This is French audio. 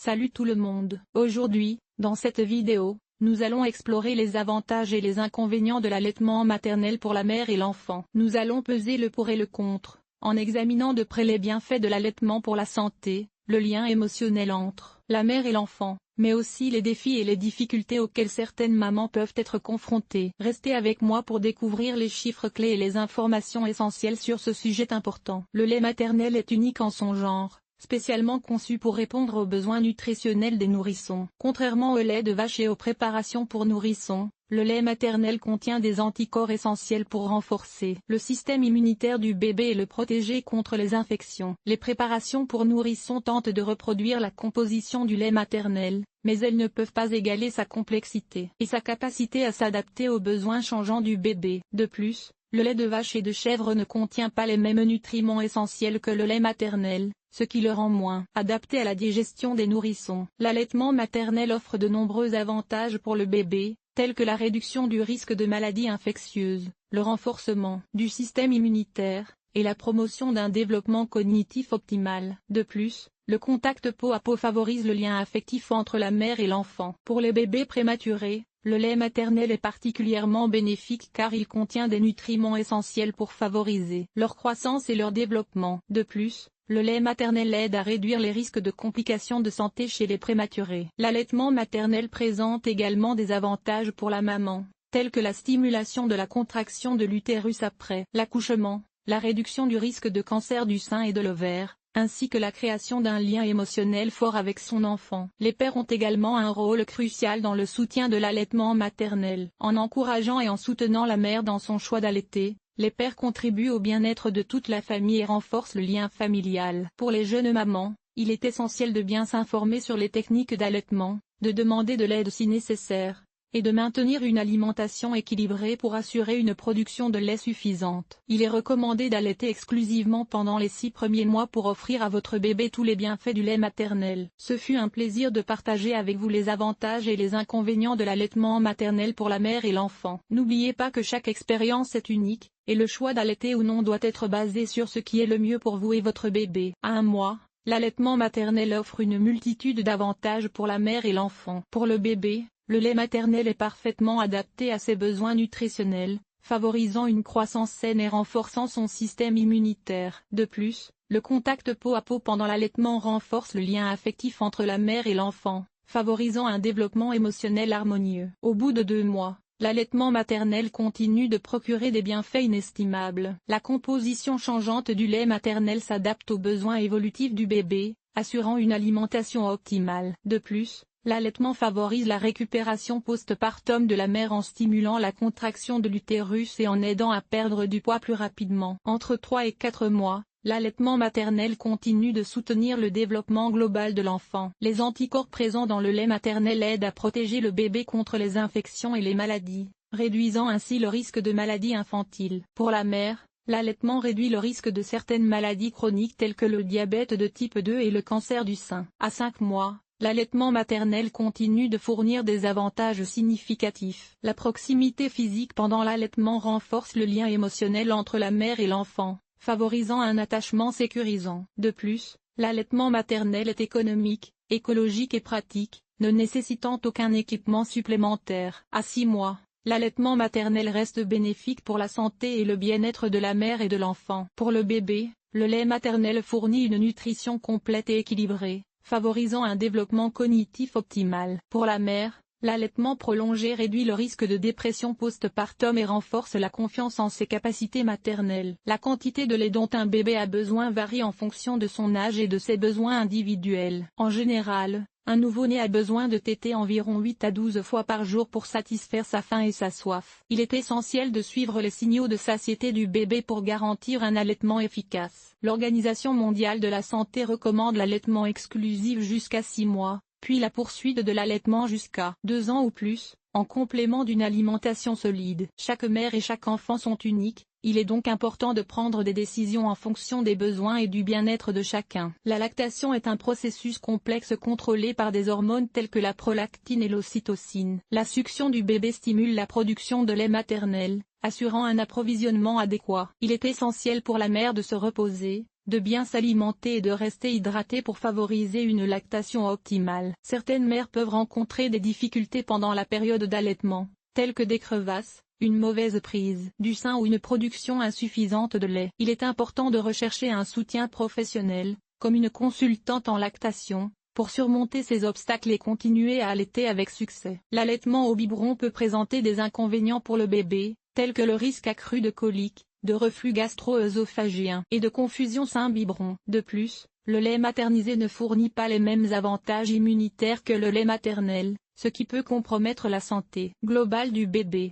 Salut tout le monde. Aujourd'hui, dans cette vidéo, nous allons explorer les avantages et les inconvénients de l'allaitement maternel pour la mère et l'enfant. Nous allons peser le pour et le contre, en examinant de près les bienfaits de l'allaitement pour la santé, le lien émotionnel entre la mère et l'enfant, mais aussi les défis et les difficultés auxquelles certaines mamans peuvent être confrontées. Restez avec moi pour découvrir les chiffres clés et les informations essentielles sur ce sujet important. Le lait maternel est unique en son genre, spécialement conçu pour répondre aux besoins nutritionnels des nourrissons. Contrairement au lait de vache et aux préparations pour nourrissons, le lait maternel contient des anticorps essentiels pour renforcer le système immunitaire du bébé et le protéger contre les infections. Les préparations pour nourrissons tentent de reproduire la composition du lait maternel, mais elles ne peuvent pas égaler sa complexité et sa capacité à s'adapter aux besoins changeants du bébé. De plus, le lait de vache et de chèvre ne contient pas les mêmes nutriments essentiels que le lait maternel, ce qui le rend moins adapté à la digestion des nourrissons. L'allaitement maternel offre de nombreux avantages pour le bébé, tels que la réduction du risque de maladies infectieuses, le renforcement du système immunitaire, et la promotion d'un développement cognitif optimal. De plus, le contact peau à peau favorise le lien affectif entre la mère et l'enfant. Pour les bébés prématurés, le lait maternel est particulièrement bénéfique car il contient des nutriments essentiels pour favoriser leur croissance et leur développement. De plus, le lait maternel aide à réduire les risques de complications de santé chez les prématurés. L'allaitement maternel présente également des avantages pour la maman, tels que la stimulation de la contraction de l'utérus après l'accouchement, la réduction du risque de cancer du sein et de l'ovaire, ainsi que la création d'un lien émotionnel fort avec son enfant. Les pères ont également un rôle crucial dans le soutien de l'allaitement maternel. En encourageant et en soutenant la mère dans son choix d'allaiter, les pères contribuent au bien-être de toute la famille et renforcent le lien familial. Pour les jeunes mamans, il est essentiel de bien s'informer sur les techniques d'allaitement, de demander de l'aide si nécessaire, et de maintenir une alimentation équilibrée pour assurer une production de lait suffisante. Il est recommandé d'allaiter exclusivement pendant les 6 premiers mois pour offrir à votre bébé tous les bienfaits du lait maternel. Ce fut un plaisir de partager avec vous les avantages et les inconvénients de l'allaitement maternel pour la mère et l'enfant. N'oubliez pas que chaque expérience est unique, et le choix d'allaiter ou non doit être basé sur ce qui est le mieux pour vous et votre bébé. À 1 mois, l'allaitement maternel offre une multitude d'avantages pour la mère et l'enfant. Pour le bébé, le lait maternel est parfaitement adapté à ses besoins nutritionnels, favorisant une croissance saine et renforçant son système immunitaire. De plus, le contact peau à peau pendant l'allaitement renforce le lien affectif entre la mère et l'enfant, favorisant un développement émotionnel harmonieux. Au bout de 2 mois, l'allaitement maternel continue de procurer des bienfaits inestimables. La composition changeante du lait maternel s'adapte aux besoins évolutifs du bébé, assurant une alimentation optimale. De plus, l'allaitement favorise la récupération post-partum de la mère en stimulant la contraction de l'utérus et en aidant à perdre du poids plus rapidement. Entre 3 et 4 mois, l'allaitement maternel continue de soutenir le développement global de l'enfant. Les anticorps présents dans le lait maternel aident à protéger le bébé contre les infections et les maladies, réduisant ainsi le risque de maladies infantiles. Pour la mère, l'allaitement réduit le risque de certaines maladies chroniques telles que le diabète de type 2 et le cancer du sein. À 5 mois, l'allaitement maternel continue de fournir des avantages significatifs. La proximité physique pendant l'allaitement renforce le lien émotionnel entre la mère et l'enfant, favorisant un attachement sécurisant. De plus, l'allaitement maternel est économique, écologique et pratique, ne nécessitant aucun équipement supplémentaire. À 6 mois, l'allaitement maternel reste bénéfique pour la santé et le bien-être de la mère et de l'enfant. Pour le bébé, le lait maternel fournit une nutrition complète et équilibrée, favorisant un développement cognitif optimal. Pour la mère, l'allaitement prolongé réduit le risque de dépression post-partum et renforce la confiance en ses capacités maternelles. La quantité de lait dont un bébé a besoin varie en fonction de son âge et de ses besoins individuels. En général, un nouveau-né a besoin de téter environ 8 à 12 fois par jour pour satisfaire sa faim et sa soif. Il est essentiel de suivre les signaux de satiété du bébé pour garantir un allaitement efficace. L'Organisation mondiale de la santé recommande l'allaitement exclusif jusqu'à 6 mois, puis la poursuite de l'allaitement jusqu'à 2 ans ou plus, en complément d'une alimentation solide. Chaque mère et chaque enfant sont uniques, il est donc important de prendre des décisions en fonction des besoins et du bien-être de chacun. La lactation est un processus complexe contrôlé par des hormones telles que la prolactine et l'ocytocine. La succion du bébé stimule la production de lait maternel, assurant un approvisionnement adéquat. Il est essentiel pour la mère de se reposer, de bien s'alimenter et de rester hydraté pour favoriser une lactation optimale. Certaines mères peuvent rencontrer des difficultés pendant la période d'allaitement, telles que des crevasses, une mauvaise prise du sein ou une production insuffisante de lait. Il est important de rechercher un soutien professionnel, comme une consultante en lactation, pour surmonter ces obstacles et continuer à allaiter avec succès. L'allaitement au biberon peut présenter des inconvénients pour le bébé, tels que le risque accru de coliques, de reflux gastro-œsophagien et de confusion sein-biberon. De plus, le lait maternisé ne fournit pas les mêmes avantages immunitaires que le lait maternel, ce qui peut compromettre la santé globale du bébé.